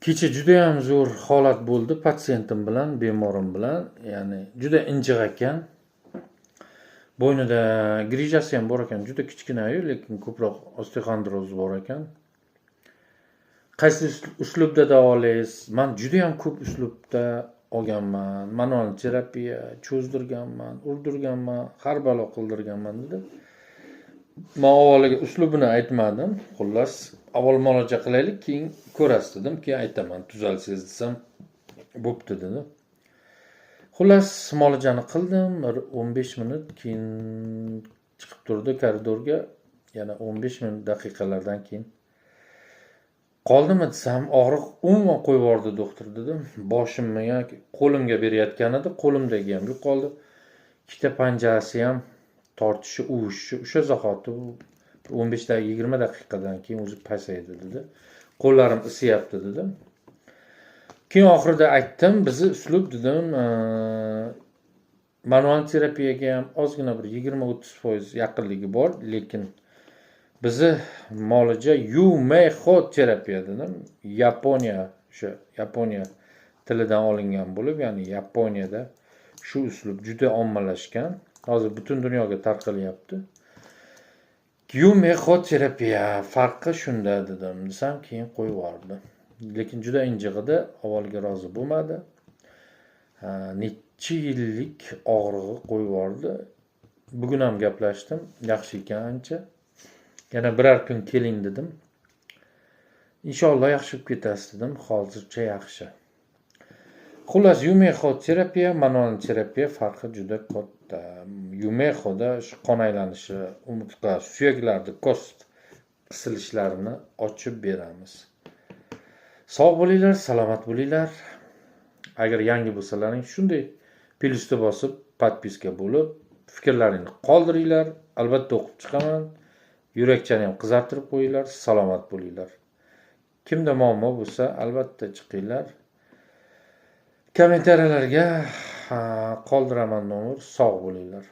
Kecha juda ham zo'r holat bo'ldi patsiyentim bilan, bemorim bilan. Ya'ni juda injiq ekan. Bo'ynida grijasi ham bor ekan, juda kichkina-yu, lekin ko'proq osteoxondroz bor ekan. Qaysi uslubda davolaysiz? Men juda ham ko'p uslubda olganman. Manual terapiya, cho'zdirganman, urdirganman, har balo qildirganman dedi. Men avvaliga uslubini aytmadim. Xullas, avval muolaja qilaylik, keyin ko'rasiz dedim. Keyin aytaman, tuzalsangiz desam, bo'pti dedi. Xullas, muolajani qildim. 15 minut keyin chiqib turdi koridorga. Yana 15 minut daqiqalardan keyin qoldimi desam, og'riq umuman qo'yib yubordi doktor dedim. Boshimni yoki qo'limga berayotgan edi, qo'limdagi ham yo'qoldi. Ikkita panjasi ham tortishi, uvishi o'sha zahoti 15 daqiqa 20 daqiqadan keyin o'zi pasaydi dedi. Qo'llarim isiyapti dedim. Keyin oxirida aytdim, bizni uslub dedim, manual terapiyaga ham ozgina bir 20-30% yaqinligi bor, lekin bizni muolaja Yumeho terapiya dedim. Yaponiya tilidan olingan bo'lib, ya'ni Yaponiyada shu uslub juda ommalashgan. Hozir butun dunyoga tarqalyapti. Yumeho terapiya farqi shunda dedim. Desam keyin qo'yib yubordi. Lekin juda injiq edi, avvaliga rozi bo'lmadi. Necha yillik og'rig'i qo'yib yubordi. Bugun ham gaplashdim, yaxshi ekan ancha. Yana biror kun keling dedim. Inshaalloh yaxshi bo'lib ketasiz dedim. Hozircha yaxshi. Xullas, Yumeho terapiya, manual terapiya farqi juda katta. Yumehoda shu qon aylanishi, umurtqa, suyaklarni kost qisilishlarini ochib beramiz. Sog' bo'linglar, salomat bo'linglar. Agar yangi bo'lsalaring, shunday plyusni bosib, podpiska bo'lib, fikrlaringni qoldiringlar. Albatta o'qib chiqaman. Yurakchani ham qizartirib qo'yinglar, salomat bo'linglar. Kimda muammo bo'lsa, albatta chiqinglar. Kommentariyalarga qoldiraman nomer, sog' bo'linglar.